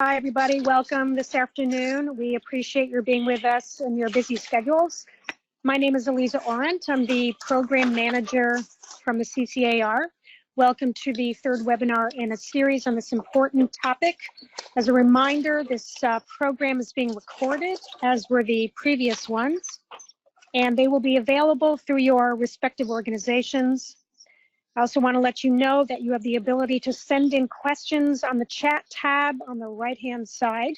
Hi, everybody. Welcome this afternoon. We appreciate your being with us in your busy schedules. My name is Eliza Orent. I'm the program manager from the CCAR. Welcome to the third webinar in a series on this important topic. As a reminder, this program is being recorded, as were the previous ones, and they will be available through your respective organizations. I also want to let you know that you have the ability to send in questions on the chat tab on the right-hand side.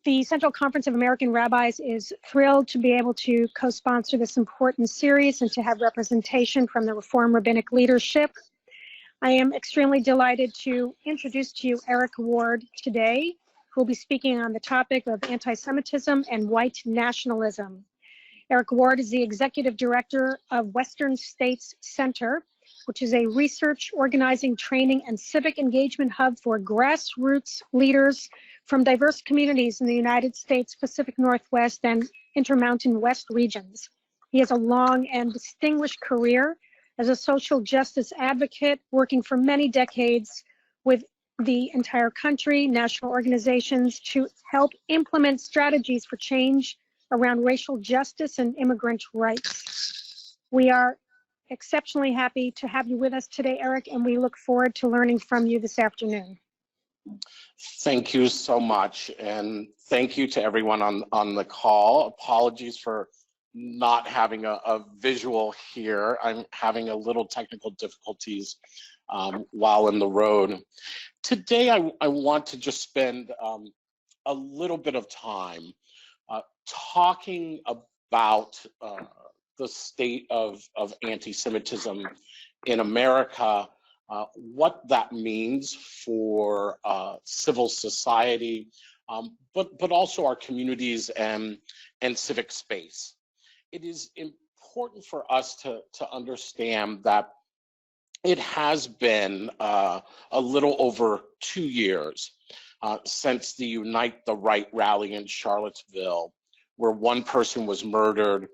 The Central Conference of American Rabbis is thrilled to be able to co-sponsor this important series and to have representation from the Reform Rabbinic leadership. I am extremely delighted to introduce to you Eric Ward today, who will be speaking on the topic of anti-Semitism and white nationalism. Eric Ward is the Executive Director of Western States Center, which is a research, organizing, training, and civic engagement hub for grassroots leaders from diverse communities in the United States, Pacific Northwest, and Intermountain West regions. He has a long and distinguished career as a social justice advocate, working for many decades with the entire country, national organizations, to help implement strategies for change around racial justice and immigrant rights. We are exceptionally happy to have you with us today, Eric, and we look forward to learning from you this afternoon. Thank you so much, and thank you to everyone on the call. Apologies for not having a visual here. I'm having a little technical difficulties while in the road. Today, I want to just spend a little bit of time talking about the state of anti-Semitism in America, what that means for civil society, but also our communities and civic space. It is important for us to understand that it has been a little over 2 years since the Unite the Right rally in Charlottesville, where one person was murdered,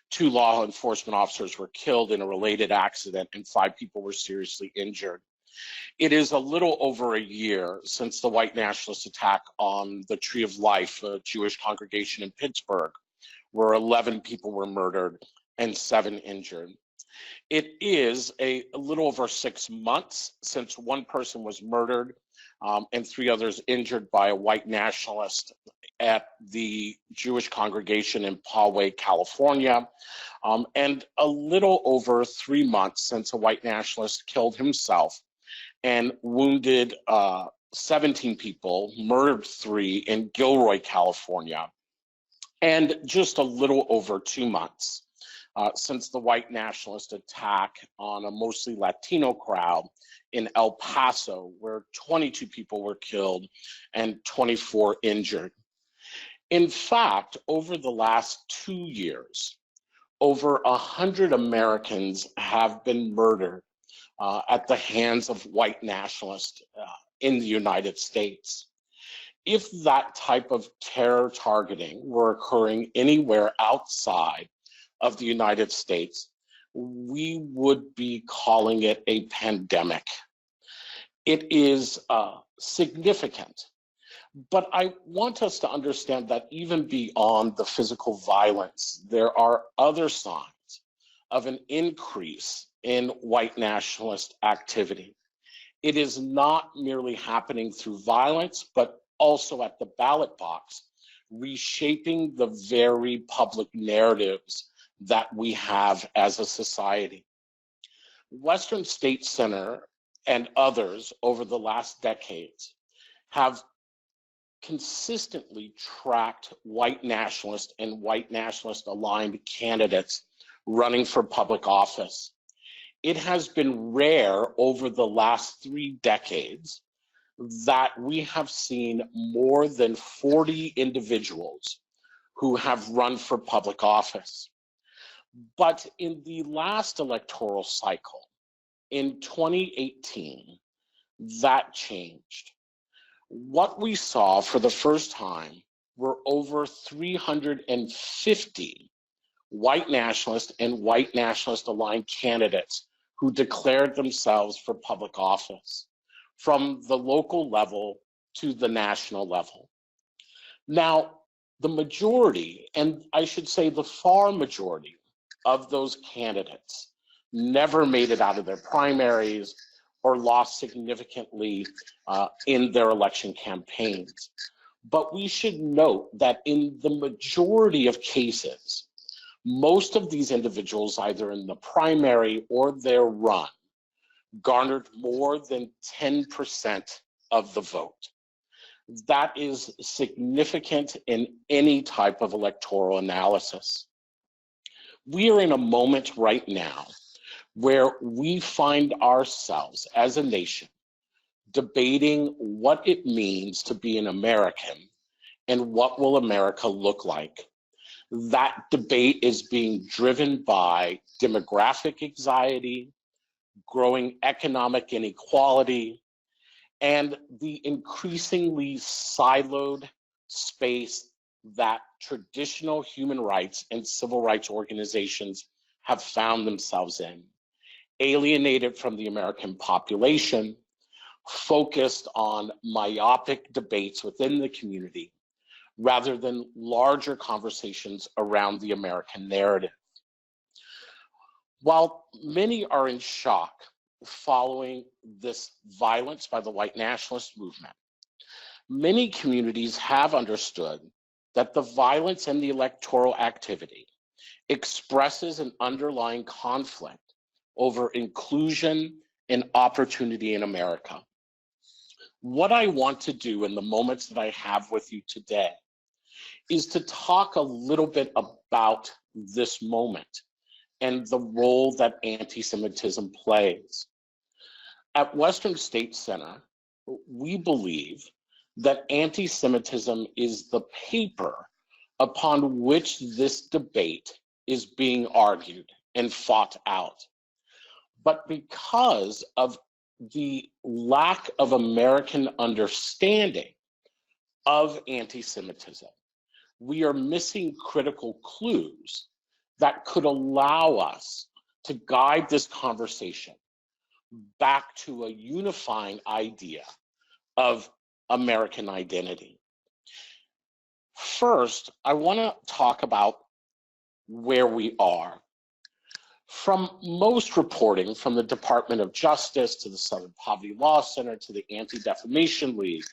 2 law enforcement officers were killed in a related accident, and 5 people were seriously injured. It is a little over a year since the white nationalist attack on the Tree of Life, a Jewish congregation in Pittsburgh, where 11 people were murdered and 7 injured. It is a little over 6 months since one person was murdered and 3 others injured by a white nationalist at the Jewish congregation in Poway, California, and a little over 3 months since a white nationalist killed himself and wounded 17 people, murdered 3 in Gilroy, California, and just a little over 2 months since the white nationalist attack on a mostly Latino crowd in El Paso, where 22 people were killed and 24 injured. In fact, over the last 2 years, over 100 Americans have been murdered at the hands of white nationalists in the United States. If that type of terror targeting were occurring anywhere outside of the United States, we would be calling it a pandemic. It is significant, but I want us to understand that even beyond the physical violence, there are other signs of an increase in white nationalist activity. It is not merely happening through violence, but also at the ballot box, reshaping the very public narratives that we have as a society. Western State Center and others over the last decades have consistently tracked white nationalist and white nationalist aligned candidates running for public office. It has been rare over the last 3 decades that we have seen more than 40 individuals who have run for public office. But in the last electoral cycle, in 2018, that changed. What we saw for the first time were over 350 white nationalist and white nationalist aligned candidates who declared themselves for public office, from the local level to the national level. Now, the majority, and I should say the far majority of those candidates never made it out of their primaries or lost significantly in their election campaigns. But we should note that in the majority of cases, most of these individuals, either in the primary or their run, garnered more than 10% of the vote. That is significant in any type of electoral analysis. We are in a moment right now where we find ourselves as a nation debating what it means to be an American and what will America look like. That debate is being driven by demographic anxiety, growing economic inequality, and the increasingly siloed space that traditional human rights and civil rights organizations have found themselves in, alienated from the American population, focused on myopic debates within the community, rather than larger conversations around the American narrative. While many are in shock following this violence by the white nationalist movement, many communities have understood that the violence and the electoral activity expresses an underlying conflict over inclusion and opportunity in America. What I want to do in the moments that I have with you today is to talk a little bit about this moment and the role that anti-Semitism plays. At Western State Center, we believe that anti-Semitism is the paper upon which this debate is being argued and fought out. But because of the lack of American understanding of anti-Semitism, we are missing critical clues that could allow us to guide this conversation back to a unifying idea of American identity. First, I want to talk about where we are. From most reporting from the Department of Justice to the Southern Poverty Law Center to the Anti-Defamation League,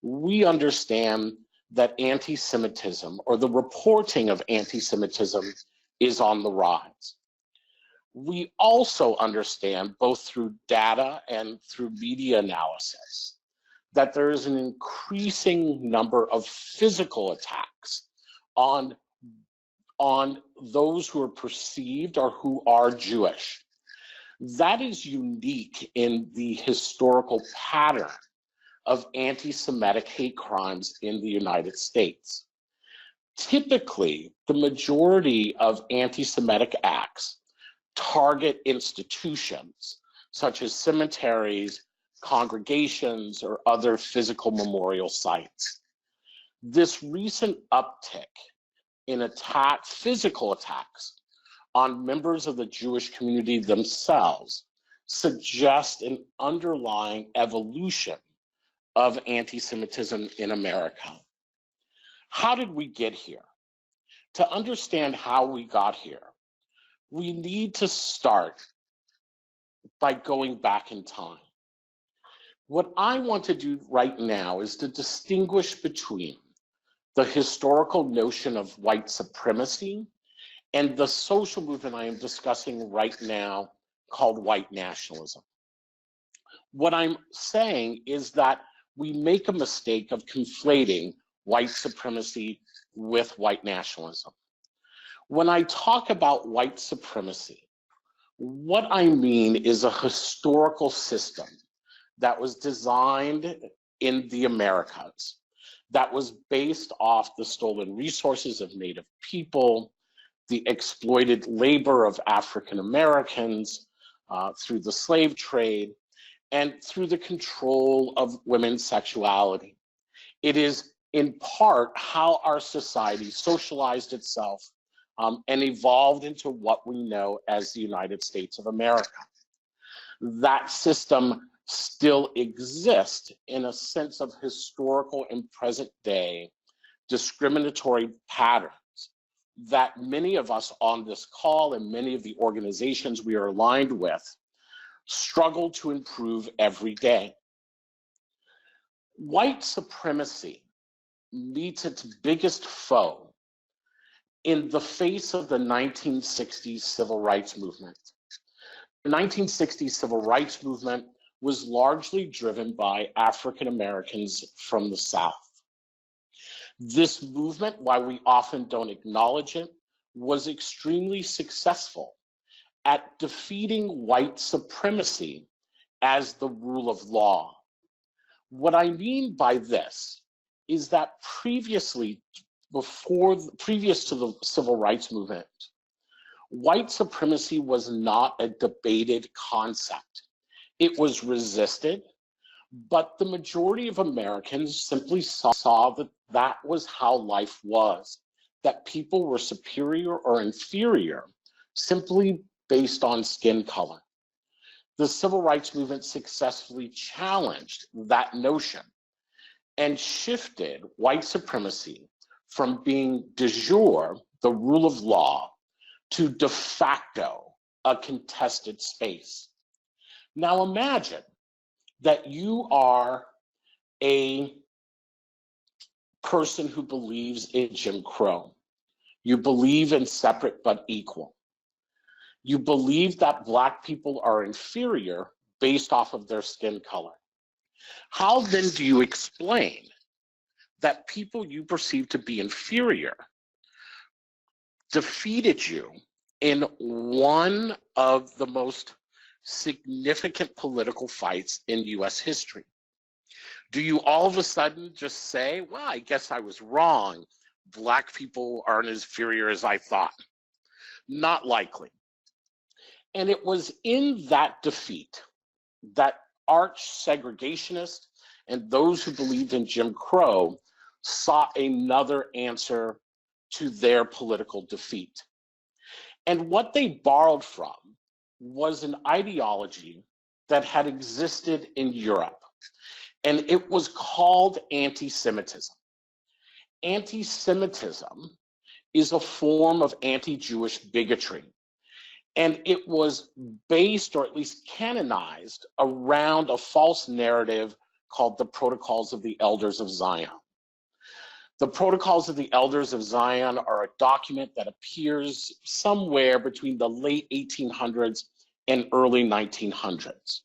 we understand that anti-Semitism, or the reporting of anti-Semitism, is on the rise. We also understand, both through data and through media analysis, that there is an increasing number of physical attacks on those who are perceived or who are Jewish. That is unique in the historical pattern of anti-Semitic hate crimes in the United States. Typically, the majority of anti-Semitic acts target institutions such as cemeteries, congregations, or other physical memorial sites. This recent uptick in physical attacks on members of the Jewish community themselves suggests an underlying evolution of anti-Semitism in America. How did we get here? To understand how we got here, we need to start by going back in time. What I want to do right now is to distinguish between the historical notion of white supremacy and the social movement I am discussing right now called white nationalism. What I'm saying is that we make a mistake of conflating white supremacy with white nationalism. When I talk about white supremacy, what I mean is a historical system that was designed in the Americas, that was based off the stolen resources of Native people, the exploited labor of African Americans through the slave trade, and through the control of women's sexuality. It is in part how our society socialized itself and evolved into what we know as the United States of America. That system still exist in a sense of historical and present day discriminatory patterns that many of us on this call and many of the organizations we are aligned with struggle to improve every day. White supremacy meets its biggest foe in the face of the 1960s civil rights movement. The 1960s civil rights movement was largely driven by African Americans from the South. This movement, while we often don't acknowledge it, was extremely successful at defeating white supremacy as the rule of law. What I mean by this is that previous to the civil rights movement, white supremacy was not a debated concept. It was resisted, but the majority of Americans simply saw that that was how life was, that people were superior or inferior simply based on skin color. The civil rights movement successfully challenged that notion and shifted white supremacy from being de jure, the rule of law, to de facto, a contested space. Now imagine that you are a person who believes in Jim Crow. You believe in separate but equal. You believe that Black people are inferior based off of their skin color. How then do you explain that people you perceive to be inferior defeated you in one of the most significant political fights in US history? Do you all of a sudden just say, well, I guess I was wrong. Black people aren't as inferior as I thought? Not likely. And it was in that defeat that arch segregationists and those who believed in Jim Crow sought another answer to their political defeat. And what they borrowed from was an ideology that had existed in Europe, and it was called anti-Semitism. Anti-Semitism is a form of anti-Jewish bigotry, and it was based, or at least canonized, around a false narrative called the Protocols of the Elders of Zion. The Protocols of the Elders of Zion are a document that appears somewhere between the late 1800s and early 1900s.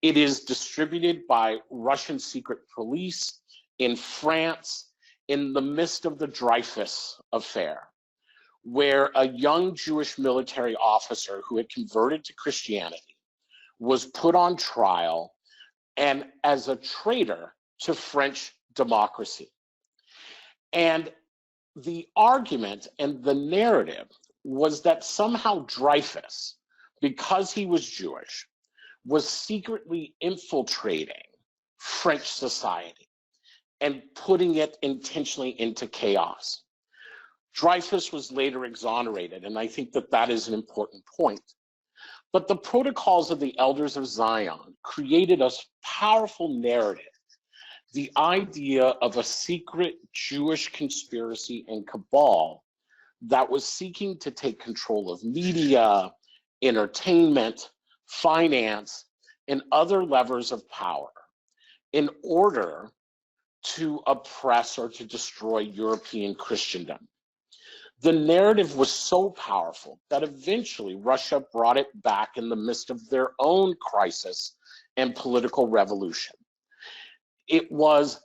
It is distributed by Russian secret police in France in the midst of the Dreyfus affair, where a young Jewish military officer who had converted to Christianity was put on trial and as a traitor to French democracy. And the argument and the narrative was that somehow Dreyfus, because he was Jewish, was secretly infiltrating French society and putting it intentionally into chaos. Dreyfus was later exonerated, and I think that that is an important point. But the Protocols of the Elders of Zion created a powerful narrative, the idea of a secret Jewish conspiracy and cabal that was seeking to take control of media, entertainment, finance, and other levers of power in order to oppress or to destroy European Christendom. The narrative was so powerful that eventually Russia brought it back in the midst of their own crisis and political revolution. It was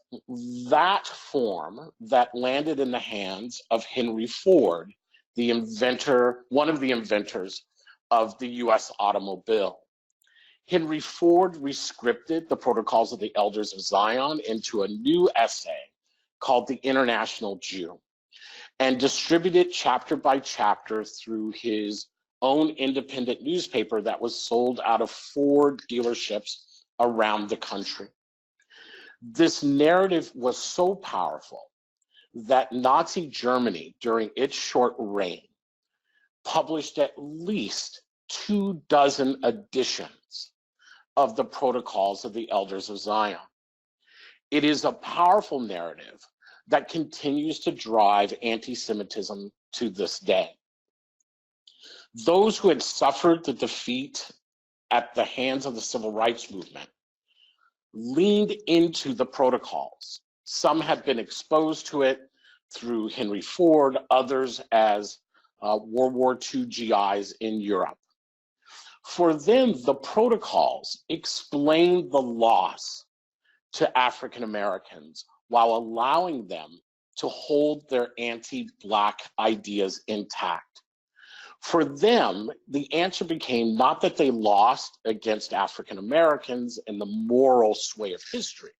that form that landed in the hands of Henry Ford, the inventor, one of the inventors of the US automobile. Henry Ford rescripted the Protocols of the Elders of Zion into a new essay called The International Jew, and distributed chapter by chapter through his own independent newspaper that was sold out of Ford dealerships around the country. This narrative was so powerful that Nazi Germany, during its short reign, published at least 24 editions of the Protocols of the Elders of Zion. It is a powerful narrative that continues to drive anti-Semitism to this day. Those who had suffered the defeat at the hands of the civil rights movement leaned into the protocols. Some had been exposed to it through Henry Ford, others as World War II GIs in Europe. For them, the protocols explained the loss to African Americans while allowing them to hold their anti-Black ideas intact. For them, the answer became not that they lost against African Americans in the moral sway of history,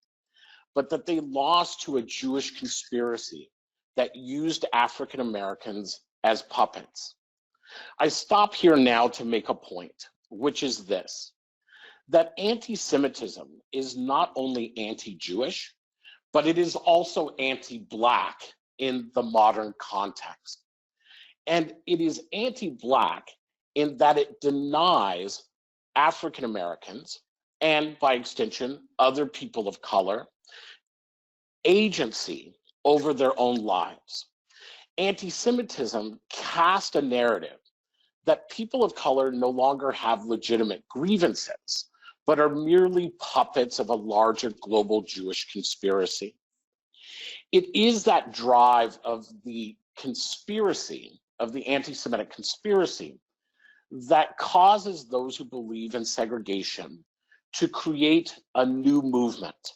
but that they lost to a Jewish conspiracy that used African Americans as puppets. I stop here now to make a point, which is this, that anti-Semitism is not only anti-Jewish, but it is also anti-Black in the modern context. And it is anti-Black in that it denies African Americans, and by extension, other people of color, agency over their own lives. Anti-Semitism cast a narrative that people of color no longer have legitimate grievances, but are merely puppets of a larger global Jewish conspiracy. It is that drive of the conspiracy, of the anti-Semitic conspiracy, that causes those who believe in segregation to create a new movement,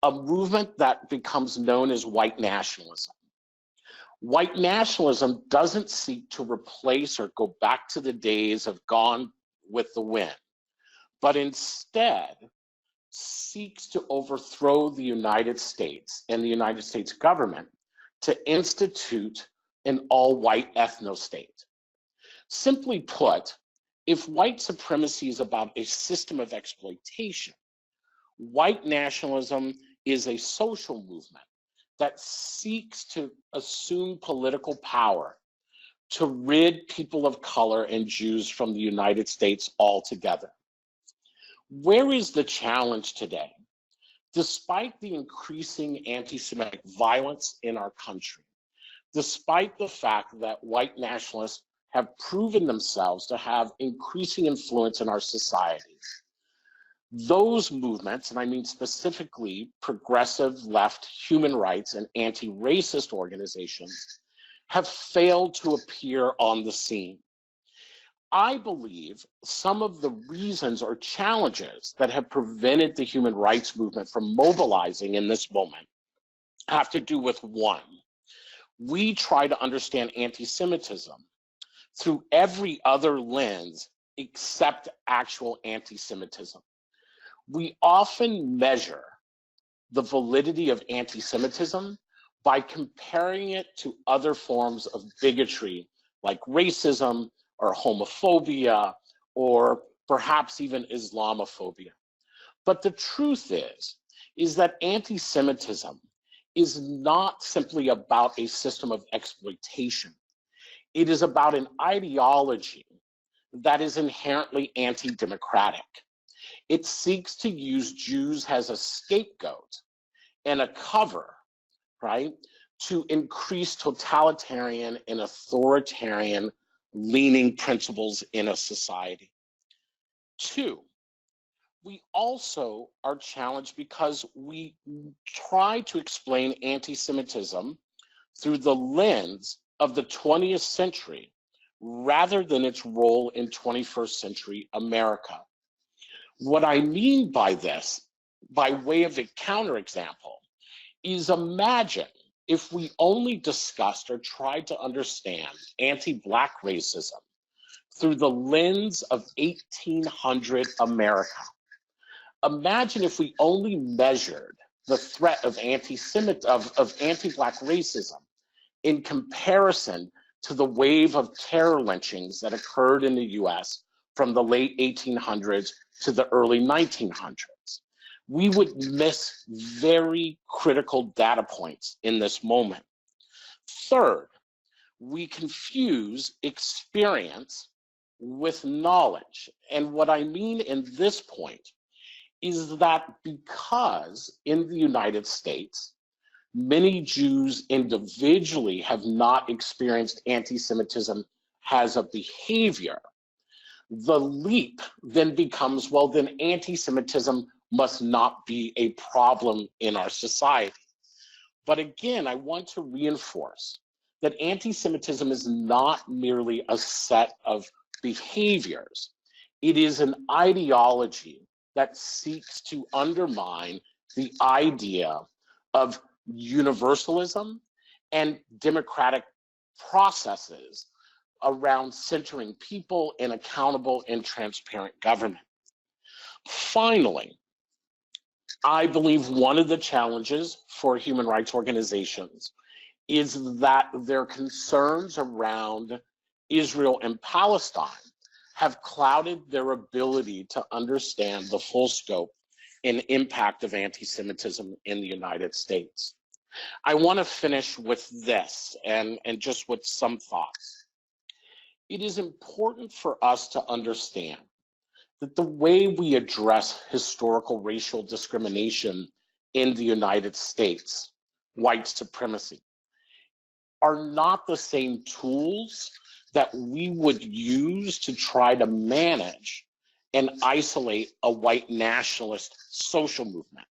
a movement that becomes known as white nationalism. White nationalism doesn't seek to replace or go back to the days of Gone with the Wind, but instead seeks to overthrow the United States and the United States government to institute an all-white ethno-state. Simply put, if white supremacy is about a system of exploitation, white nationalism is a social movement that seeks to assume political power to rid people of color and Jews from the United States altogether. Where is the challenge today? Despite the increasing anti-Semitic violence in our country, despite the fact that white nationalists have proven themselves to have increasing influence in our society, those movements, and I mean specifically progressive left human rights and anti-racist organizations, have failed to appear on the scene. I believe some of the reasons or challenges that have prevented the human rights movement from mobilizing in this moment have to do with one. We try to understand anti-Semitism through every other lens except actual anti-Semitism. We often measure the validity of anti-Semitism by comparing it to other forms of bigotry like racism or homophobia or perhaps even Islamophobia. But the truth is that anti-Semitism is not simply about a system of exploitation. It is about an ideology that is inherently anti-democratic. It seeks to use Jews as a scapegoat and a cover, right, to increase totalitarian and authoritarian leaning principles in a society. Two, we also are challenged because we try to explain anti-Semitism through the lens of the 20th century rather than its role in 21st century America. What I mean by this, by way of a counterexample, is imagine if we only discussed or tried to understand anti-Black racism through the lens of 1800 America. Imagine if we only measured the threat of anti-Black racism in comparison to the wave of terror lynchings that occurred in the US from the late 1800s to the early 1900s. We would miss very critical data points in this moment. Third, we confuse experience with knowledge. And what I mean in this point is that because in the United States, many Jews individually have not experienced anti-Semitism as a behavior, the leap then becomes, well, then anti-Semitism must not be a problem in our society. But again, I want to reinforce that anti-Semitism is not merely a set of behaviors. It is an ideology that seeks to undermine the idea of universalism and democratic processes around centering people in accountable and transparent government. Finally, I believe one of the challenges for human rights organizations is that their concerns around Israel and Palestine have clouded their ability to understand the full scope and impact of anti-Semitism in the United States. I want to finish with this and just with some thoughts. It is important for us to understand that the way we address historical racial discrimination in the United States, white supremacy, are not the same tools that we would use to try to manage and isolate a white nationalist social movement.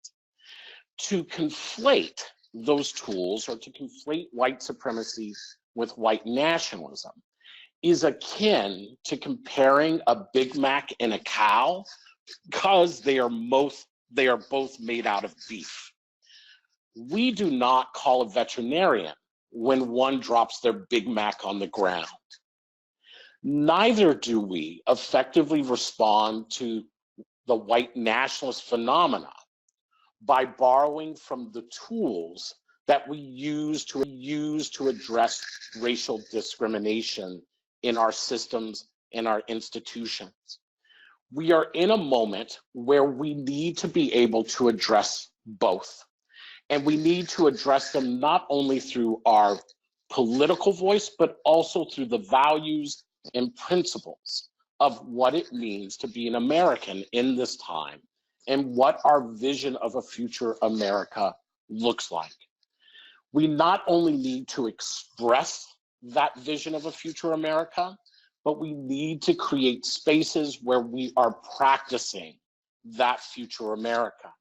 To conflate those tools, or to conflate white supremacy with white nationalism, is akin to comparing a Big Mac and a cow, because they are both made out of beef. We do not call a veterinarian when one drops their Big Mac on the ground. Neither do we effectively respond to the white nationalist phenomena by borrowing from the tools that we use to address racial discrimination in our systems and our institutions. We are in a moment where we need to be able to address both. And we need to address them not only through our political voice, but also through the values and principles of what it means to be an American in this time and what our vision of a future America looks like. We not only need to express that vision of a future America, but we need to create spaces where we are practicing that future America.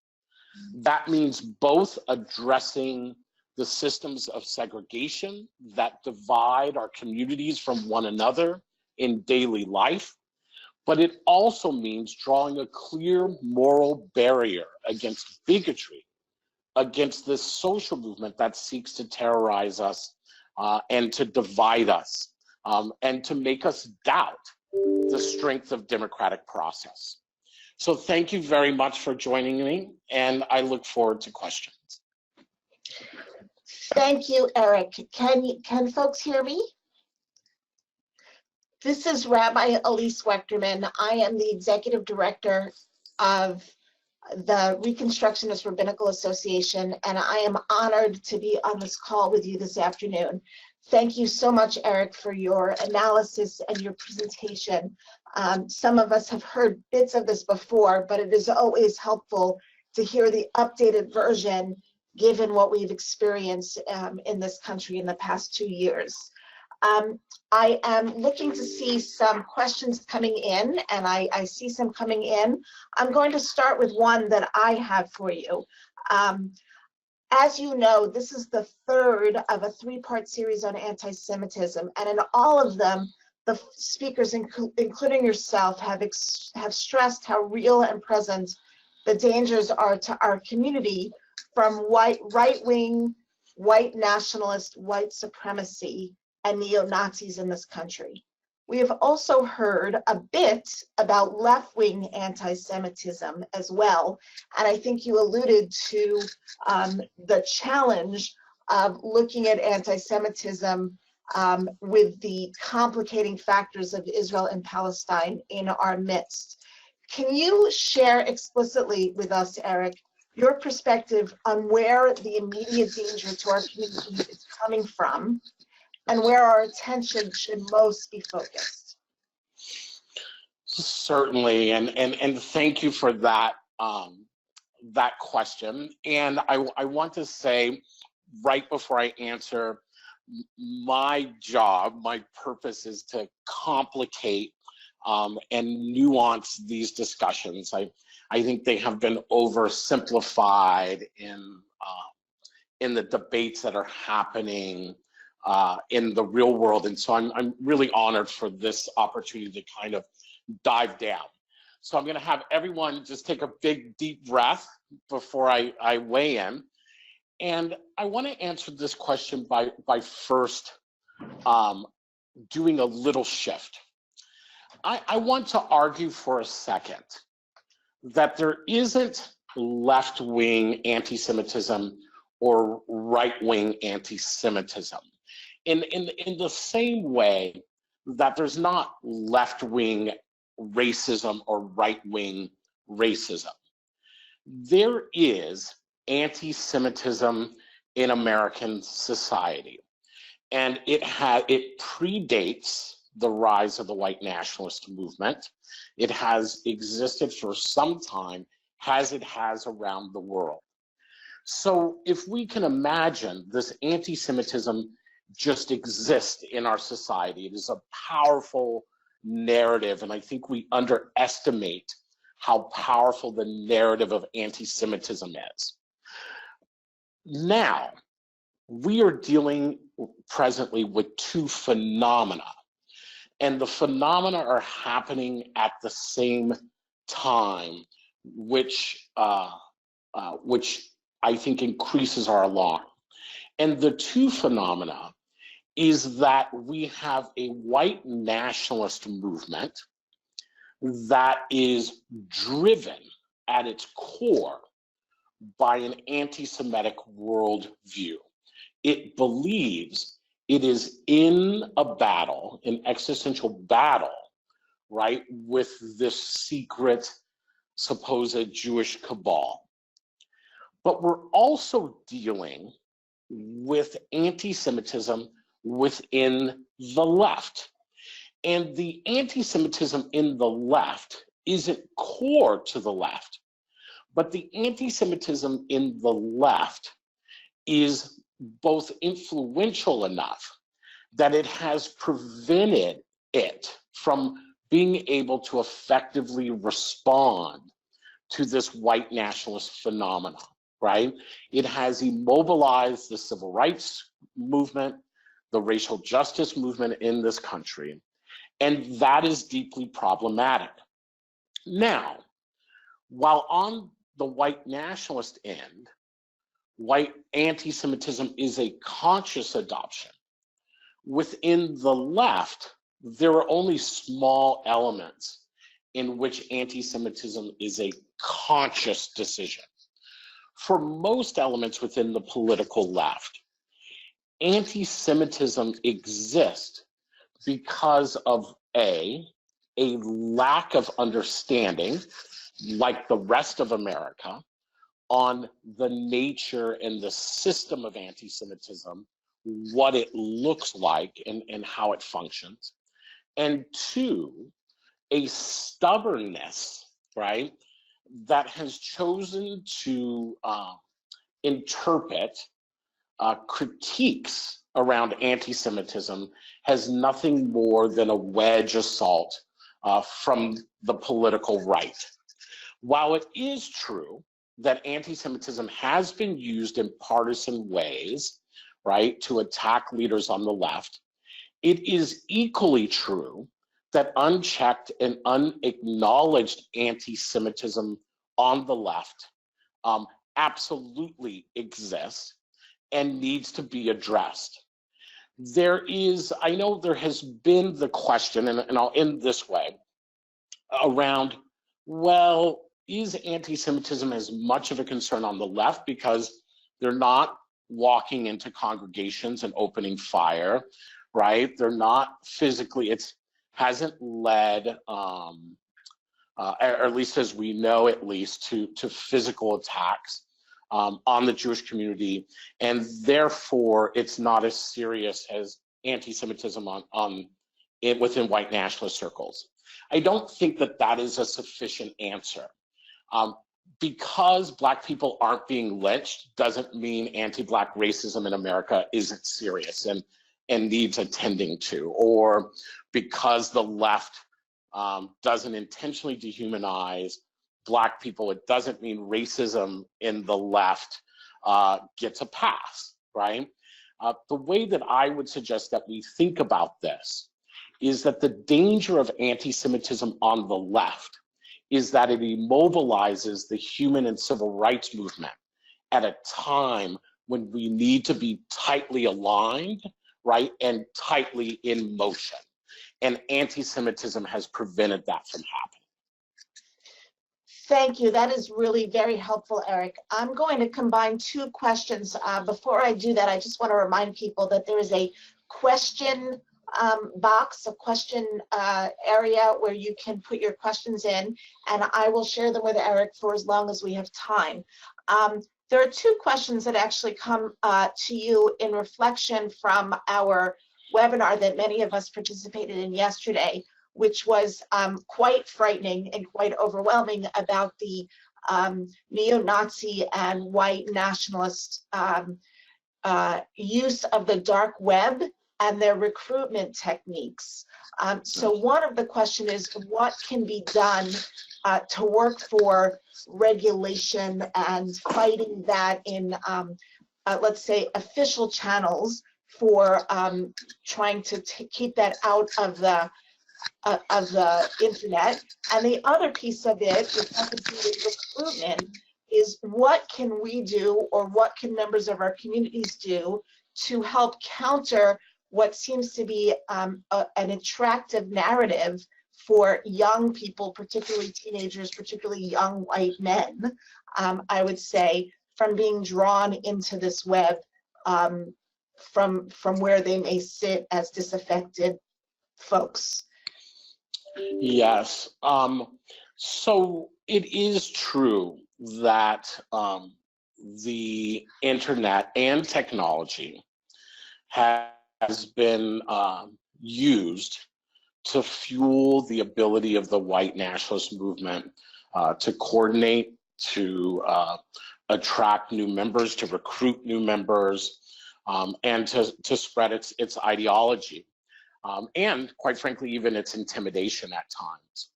That means both addressing the systems of segregation that divide our communities from one another in daily life, but it also means drawing a clear moral barrier against bigotry, against this social movement that seeks to terrorize us and to divide us and to make us doubt the strength of democratic process. So thank you very much for joining me, and I look forward to questions. Thank you, Eric. Can folks hear me? This is Rabbi Elise Wechterman. I am the executive director of the Reconstructionist Rabbinical Association, and I am honored to be on this call with you this afternoon. Thank you so much, Eric, for your analysis and your presentation. Some of us have heard bits of this before, but it is always helpful to hear the updated version given what we've experienced in this country in the past 2 years. I am looking to see some questions coming in, and I see some coming in. I'm going to start with one that I have for you. As you know, this is the third of a 3-part series on anti-Semitism, and in all of them, the speakers, including yourself, have stressed how real and present the dangers are to our community from right-wing, white nationalist, white supremacy, and neo-Nazis in this country. We have also heard a bit about left-wing anti-Semitism as well, and I think you alluded to the challenge of looking at anti-Semitism with the complicating factors of Israel and Palestine in our midst. Can you share explicitly with us, Eric, your perspective on where the immediate danger to our community is coming from and where our attention should most be focused? Certainly, and thank you for that that question. And I want to say right before I answer, my job, my purpose is to complicate and nuance these discussions. I think they have been oversimplified in the debates that are happening in the real world. And so I'm really honored for this opportunity to kind of dive down. So I'm going to have everyone just take a big, deep breath before I weigh in. And I want to answer this question by first doing a little shift. I want to argue for a second that there isn't left-wing anti-Semitism or right-wing anti-Semitism. In the same way that there's not left-wing racism or right-wing racism. There is anti-Semitism in American society, and it predates the rise of the white nationalist movement. It has existed for some time, as it has around the world. So if we can imagine this anti-Semitism just exists in our society, it is a powerful narrative, and I think we underestimate how powerful the narrative of anti-Semitism is. Now, we are dealing presently with two phenomena, and the phenomena are happening at the same time, which I think increases our alarm. And the two phenomena is that we have a white nationalist movement that is driven at its core by an anti-Semitic worldview. It believes it is in a battle, an existential battle, right, with this secret supposed Jewish cabal. But we're also dealing with anti-Semitism within the left. And the anti-Semitism in the left isn't core to the left, but the anti-Semitism in the left is both influential enough that it has prevented it from being able to effectively respond to this white nationalist phenomena, right? It has immobilized the civil rights movement, the racial justice movement in this country, and that is deeply problematic. Now, while on the white nationalist end, white anti-Semitism is a conscious adoption, within the left, there are only small elements in which anti-Semitism is a conscious decision. For most elements within the political left, anti-Semitism exists because of a lack of understanding, like the rest of America, on the nature and the system of anti-Semitism, what it looks like and how it functions. And two, a stubbornness, right, that has chosen to interpret critiques around anti-Semitism has nothing more than a wedge assault from the political right. While it is true that anti-Semitism has been used in partisan ways, right, to attack leaders on the left, it is equally true that unchecked and unacknowledged anti-Semitism on the left absolutely exists and needs to be addressed. There is, I know there has been the question, and I'll end this way, around, well, is anti-Semitism as much of a concern on the left because they're not walking into congregations and opening fire, right? They're not physically, it hasn't led, or at least as we know, at least to physical attacks on the Jewish community, and therefore it's not as serious as anti-Semitism within white nationalist circles. I don't think that that is a sufficient answer. Because Black people aren't being lynched doesn't mean anti-Black racism in America isn't serious and needs attending to, or because the left doesn't intentionally dehumanize Black people, it doesn't mean racism in the left gets a pass, right? The way that I would suggest that we think about this is that the danger of anti-Semitism on the left is that it immobilizes the human and civil rights movement at a time when we need to be tightly aligned, right, and tightly in motion. And anti-Semitism has prevented that from happening. Thank you. That is really very helpful, Eric. I'm going to combine two questions. Before I do that, I just want to remind people that there is a question box, a question area where you can put your questions in, and I will share them with Eric for as long as we have time. There are two questions that actually come to you in reflection from our webinar that many of us participated in yesterday, which was quite frightening and quite overwhelming about the neo-Nazi and white nationalist use of the dark web and their recruitment techniques. So one of the question is, what can be done to work for regulation and fighting that in, let's say, official channels for trying to keep that out of the internet? And the other piece of it, which has to do with recruitment, is what can we do, or what can members of our communities do to help counter what seems to be an attractive narrative for young people, particularly teenagers, particularly young white men, I would say, from being drawn into this web from where they may sit as disaffected folks. Yes. So it is true that the internet and technology has been used to fuel the ability of the white nationalist movement to coordinate, to attract new members, to recruit new members, and to spread its ideology. And quite frankly, even its intimidation at times.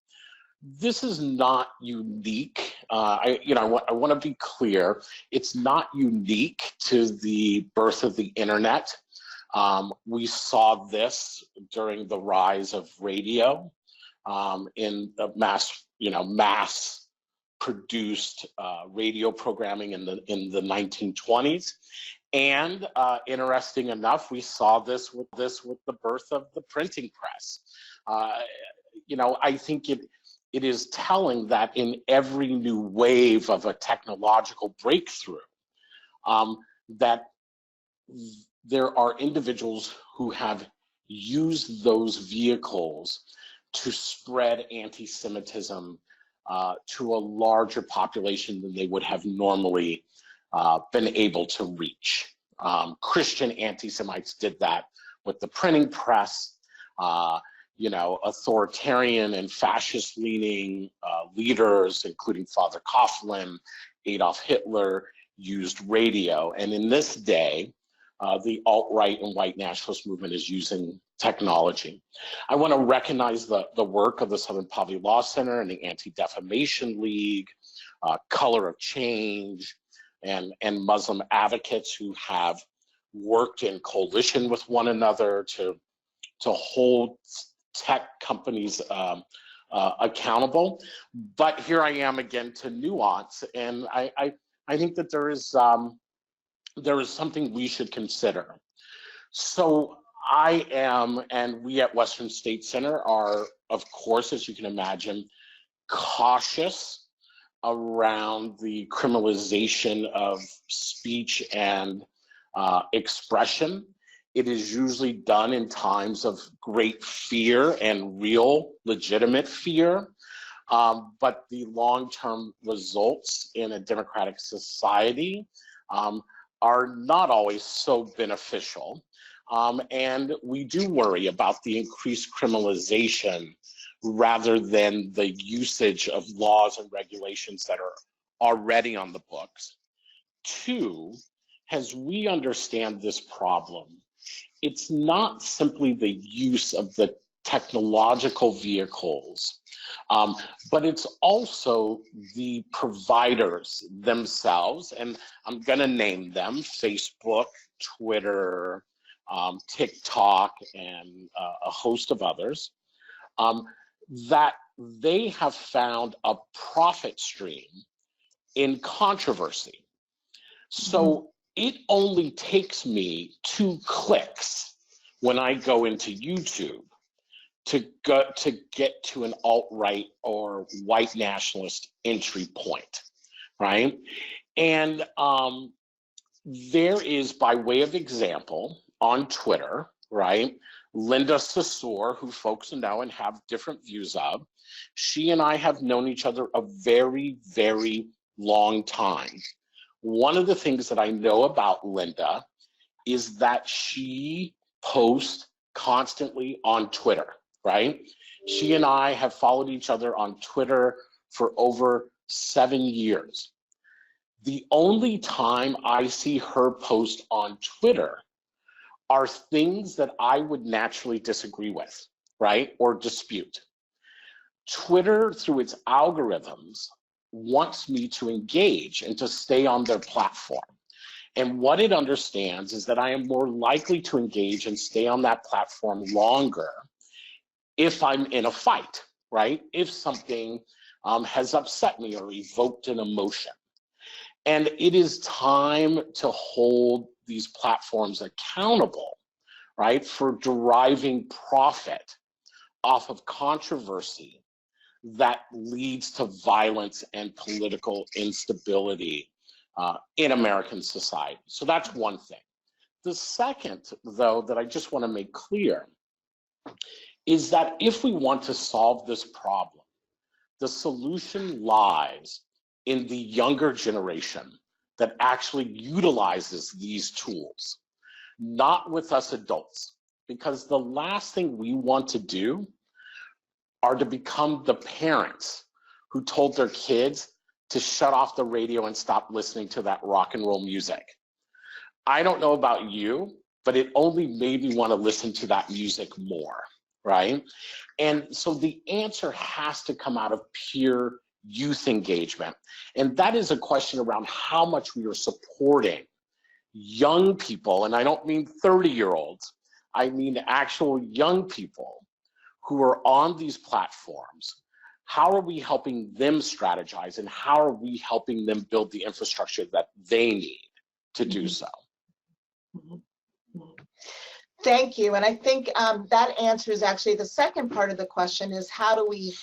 This is not unique. I want to be clear. It's not unique to the birth of the internet. We saw this during the rise of radio in the mass-produced radio programming in the 1920s. And interesting enough, we saw this with the birth of the printing press. I think it is telling that in every new wave of a technological breakthrough, that there are individuals who have used those vehicles to spread anti-Semitism to a larger population than they would have normally been able to reach. Christian anti-Semites did that with the printing press. Authoritarian and fascist-leaning leaders, including Father Coughlin, Adolf Hitler, used radio. And in this day, the alt-right and white nationalist movement is using technology. I want to recognize the work of the Southern Poverty Law Center and the Anti-Defamation League, Color of Change, and Muslim advocates who have worked in coalition with one another to hold tech companies accountable. But here I am again to nuance, and I think that there is something we should consider. So I am, and we at Western State Center are, of course, as you can imagine, cautious around the criminalization of speech and expression. It is usually done in times of great fear and real legitimate fear, but the long-term results in a democratic society are not always so beneficial. And we do worry about the increased criminalization rather than the usage of laws and regulations that are already on the books. Two, as we understand this problem, it's not simply the use of the technological vehicles, but it's also the providers themselves, and I'm going to name them: Facebook, Twitter, TikTok, and a host of others, that they have found a profit stream in controversy. So it only takes me 2 clicks when I go into YouTube to get to an alt-right or white nationalist entry point, right? And there is, by way of example, on Twitter, right, Linda Sassour, who folks know and have different views of. She and I have known each other a very, very long time. One of the things that I know about Linda is that she posts constantly on Twitter, right? She and I have followed each other on Twitter for over 7 years. The only time I see her post on Twitter are things that I would naturally disagree with, right, or dispute. Twitter, through its algorithms, wants me to engage and to stay on their platform. And what it understands is that I am more likely to engage and stay on that platform longer if I'm in a fight, right? If something has upset me or evoked an emotion. And it is time to hold these platforms accountable, right, for deriving profit off of controversy that leads to violence and political instability in American society. So that's one thing. The second, though, that I just want to make clear is that if we want to solve this problem, the solution lies in the younger generation that actually utilizes these tools, not with us adults, because the last thing we want to do are to become the parents who told their kids to shut off the radio and stop listening to that rock and roll music. I don't know about you, but it only made me want to listen to that music more, right? And so the answer has to come out of pure youth engagement. And that is a question around how much we are supporting young people, and I don't mean 30-year-olds, I mean actual young people who are on these platforms. How are we helping them strategize, and how are we helping them build the infrastructure that they need to do so? Thank you. And I think that answers actually the second part of the question is how do we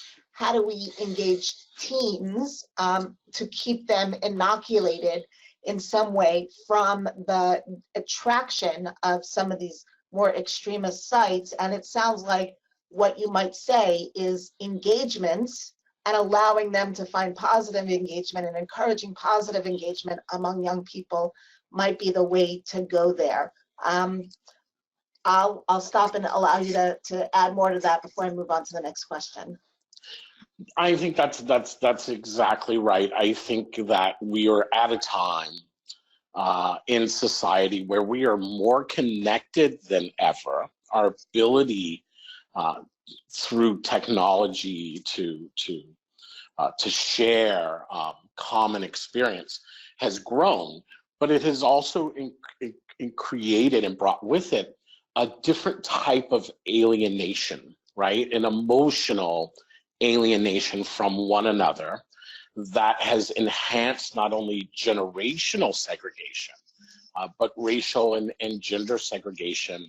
engage teens to keep them inoculated in some way from the attraction of some of these more extremist sites. And it sounds like what you might say is engagements and allowing them to find positive engagement and encouraging positive engagement among young people might be the way to go there. I'll stop and allow you to add more to that before I move on to the next question. I think that's exactly right. I think that we are at a time in society where we are more connected than ever. Our ability through technology to share common experience has grown, but it has also created and brought with it a different type of alienation, right? An emotional alienation from one another that has enhanced not only generational segregation, but racial and gender segregation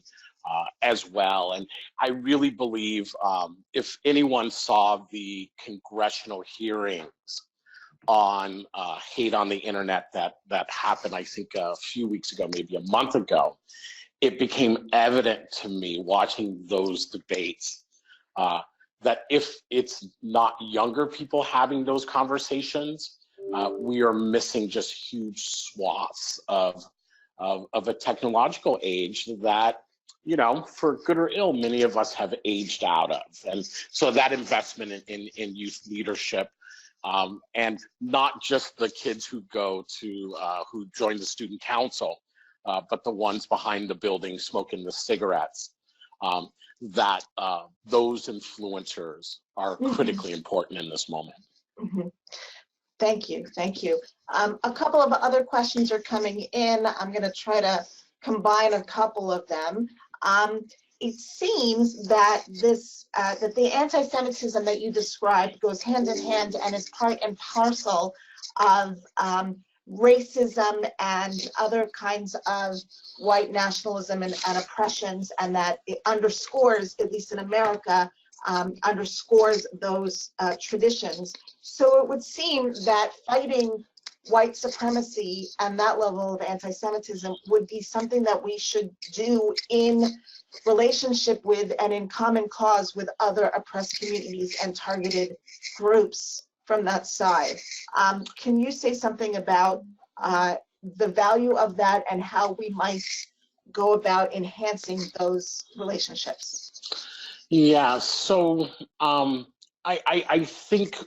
as well. And I really believe if anyone saw the congressional hearings on hate on the internet that happened, I think a few weeks ago, maybe a month ago, it became evident to me watching those debates that if it's not younger people having those conversations, we are missing just huge swaths of a technological age that you know, for good or ill, many of us have aged out of. And so that investment in youth leadership, and not just the kids who go to, who join the student council, but the ones behind the building smoking the cigarettes, that those influencers are critically important in this moment. Thank you, thank you. A couple of other questions are coming in. I'm going to try to combine a couple of them. It seems that this that the anti-Semitism that you described goes hand in hand and is part and parcel of racism and other kinds of white nationalism and oppressions, and that it underscores, at least in America, underscores those traditions. So it would seem that fighting white supremacy and that level of anti-Semitism would be something that we should do in relationship with and in common cause with other oppressed communities and targeted groups from that side. Can you say something about the value of that and how we might go about enhancing those relationships? Yeah, so I think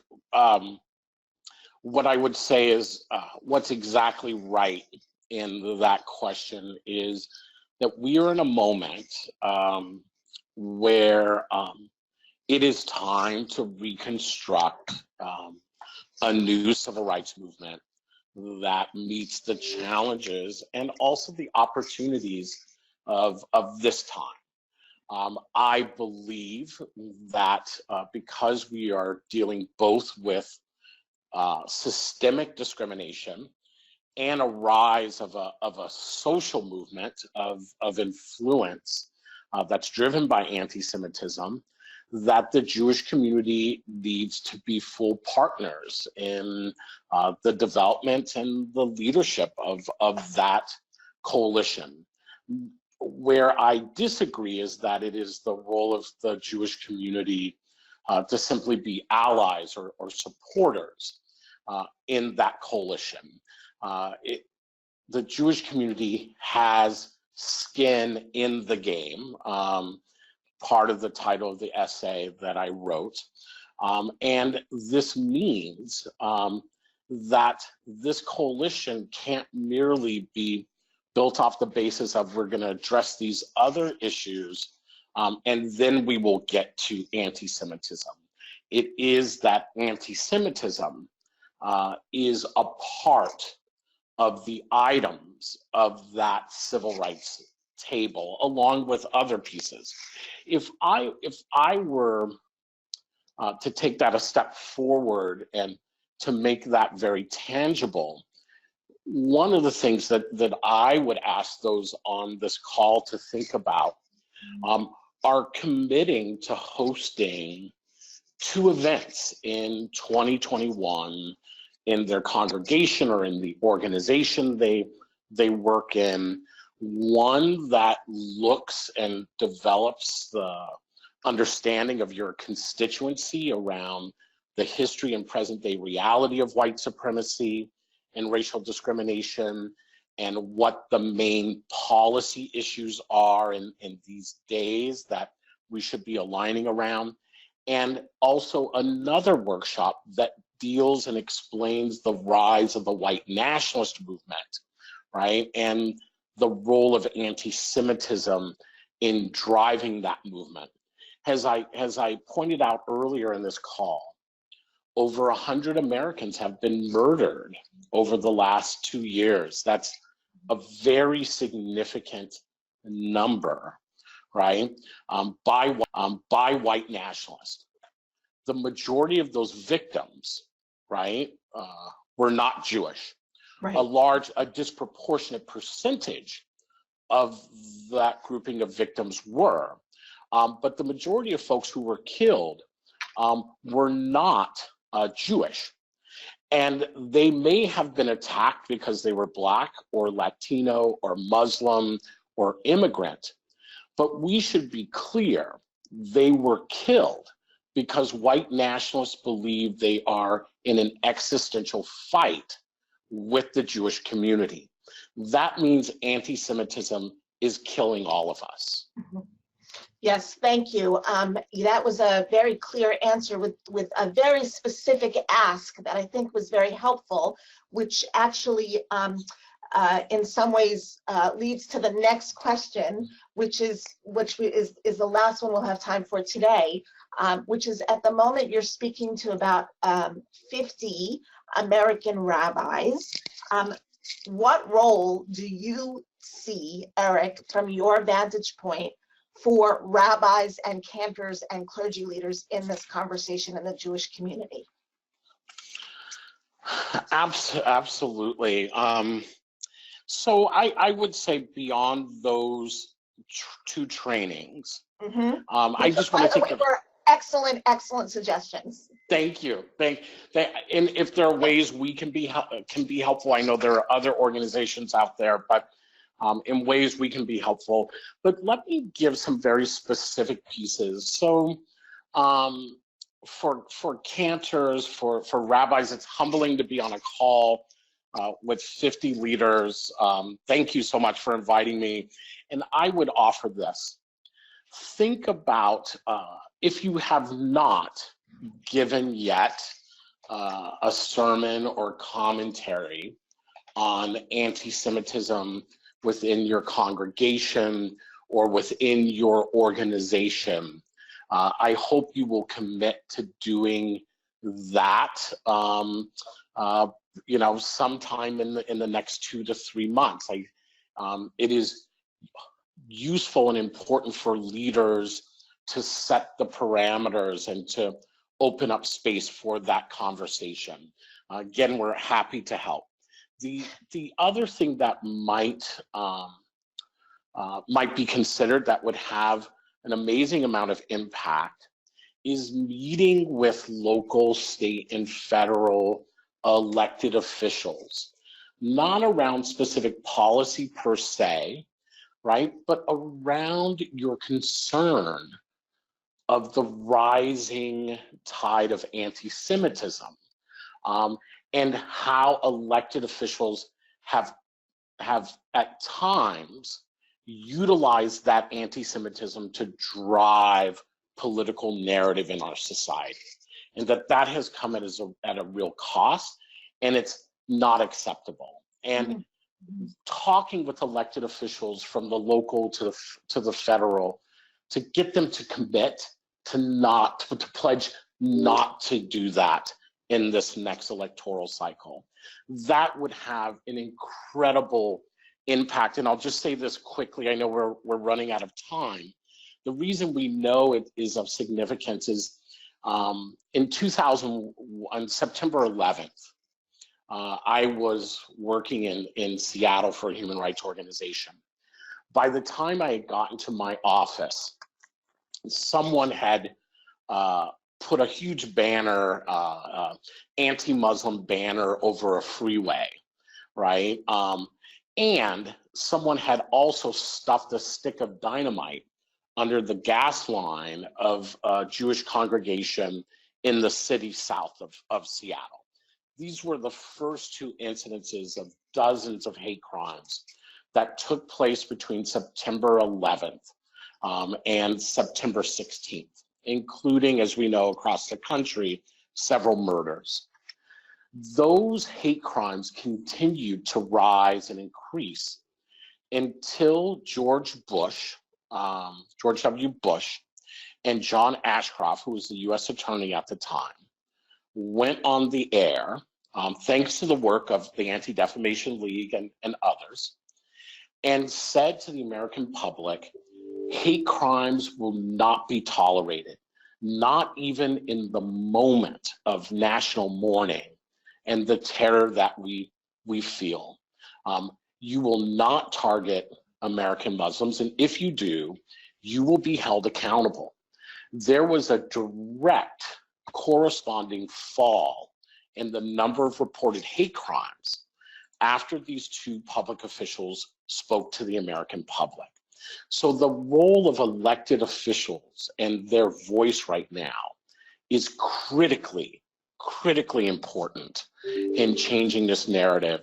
what I would say is what's exactly right in that question is that we are in a moment where it is time to reconstruct a new civil rights movement that meets the challenges and also the opportunities of this time. I believe that because we are dealing both with systemic discrimination and a rise of a social movement of influence that's driven by anti-Semitism, that the Jewish community needs to be full partners in the development and the leadership of that coalition. Where I disagree is that it is the role of the Jewish community to simply be allies or supporters in that coalition. The Jewish community has skin in the game, part of the title of the essay that I wrote. And this means that this coalition can't merely be built off the basis of we're going to address these other issues and then we will get to anti-Semitism. It is that anti-Semitism is a part of the items of that civil rights table, along with other pieces. If I were to take that a step forward and to make that very tangible, one of the things that I would ask those on this call to think about are committing to hosting 2 events in 2021 in their congregation or in the organization they work in. One that looks and develops the understanding of your constituency around the history and present day reality of white supremacy and racial discrimination, and what the main policy issues are in these days that we should be aligning around. And also another workshop that deals and explains the rise of the white nationalist movement, right? And the role of anti-Semitism in driving that movement. As I pointed out earlier in this call, over 100 Americans have been murdered over the last 2 years. That's a very significant number, right? By white nationalists. The majority of those victims, right, were not Jewish. Right. A disproportionate percentage of that grouping of victims were. But the majority of folks who were killed were not Jewish. And they may have been attacked because they were Black or Latino or Muslim or immigrant. But we should be clear, they were killed because white nationalists believe they are in an existential fight with the Jewish community. That means anti-Semitism is killing all of us. Yes, thank you. That was a very clear answer with a very specific ask that I think was very helpful, which actually in some ways leads to the next question, which is the last one we'll have time for today, which is, at the moment you're speaking to about 50 American rabbis. What role do you see, Eric, from your vantage point, for rabbis and cantors and clergy leaders in this conversation in the Jewish community? Absolutely. So I would say beyond those two trainings, I just want to take excellent suggestions. Thank you. And if there are ways we can be helpful, I know there are other organizations out there, but in ways we can be helpful. But let me give some very specific pieces. So for cantors, for rabbis, it's humbling to be on a call with 50 leaders. Thank you so much for inviting me. And I would offer this. Think about, if you have not given yet a sermon or commentary on anti-Semitism within your congregation or within your organization, I hope you will commit to doing that, sometime in the next 2 to 3 months. It is useful and important for leaders to set the parameters and to open up space for that conversation. Again, we're happy to help. The other thing that might be considered that would have an amazing amount of impact is meeting with local, state, and federal elected officials, not around specific policy per se, right, but around your concern of the rising tide of anti-Semitism, and how elected officials have at times utilized that anti-Semitism to drive political narrative in our society, and that has come at a real cost, and it's not acceptable. And talking with elected officials from the local to the federal, to get them to commit to pledge not to do that in this next electoral cycle, that would have an incredible impact. And I'll just say this quickly, I know we're running out of time. The reason we know it is of significance is in 2000, on September 11th, I was working in Seattle for a human rights organization. By the time I had gotten to my office, someone had put a huge banner, anti-Muslim banner over a freeway, right? And someone had also stuffed a stick of dynamite under the gas line of a Jewish congregation in the city south of Seattle. These were the first two incidences of dozens of hate crimes that took place between September 11th and September 16th, including, as we know, across the country, several murders. Those hate crimes continued to rise and increase until George W. Bush, and John Ashcroft, who was the U.S. Attorney at the time, went on the air, thanks to the work of the Anti-Defamation League and others, and said to the American public, hate crimes will not be tolerated, not even in the moment of national mourning and the terror that we feel. You will not target American Muslims, and if you do, you will be held accountable. There was a direct corresponding fall in the number of reported hate crimes after these two public officials spoke to the American public. So the role of elected officials and their voice right now is critically important in changing this narrative.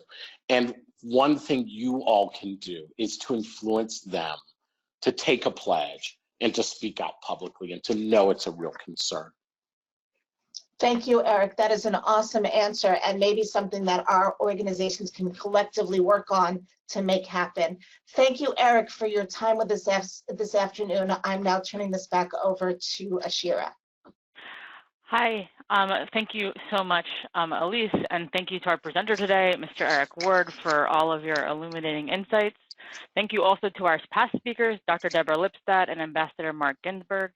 And one thing you all can do is to influence them to take a pledge and to speak out publicly and to know it's a real concern. Thank you, Eric. That is an awesome answer, and maybe something that our organizations can collectively work on to make happen. Thank you, Eric, for your time with us this afternoon. I'm now turning this back over to Ashira. Hi, thank you so much, Elise, and thank you to our presenter today, Mr. Eric Ward, for all of your illuminating insights. Thank you also to our past speakers, Dr. Deborah Lipstadt and Ambassador Mark Ginsburg.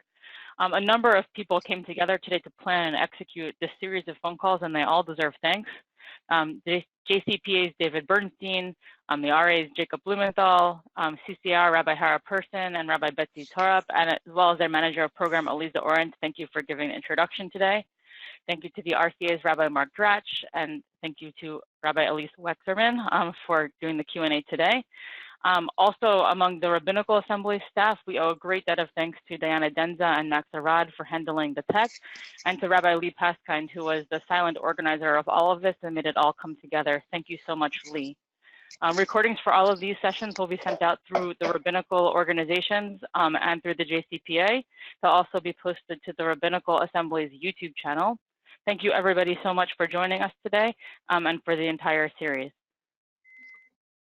A number of people came together today to plan and execute this series of phone calls, and they all deserve thanks. The JCPA's David Bernstein, the RA's Jacob Blumenthal, CCR Rabbi Hara Person and Rabbi Betsy Torup, and as well as their manager of program, Eliza Orent. Thank you for giving the introduction today. Thank you to the RCA's Rabbi Mark Dratch, and thank you to Rabbi Elise Wexerman for doing the Q&A today. Also, among the Rabbinical Assembly staff, we owe a great debt of thanks to Diana Denza and Max Arad for handling the tech, and to Rabbi Lee Paskind, who was the silent organizer of all of this and made it all come together. Thank you so much, Lee. Recordings for all of these sessions will be sent out through the rabbinical organizations and through the JCPA. They'll also be posted to the Rabbinical Assembly's YouTube channel. Thank you, everybody, so much for joining us today and for the entire series.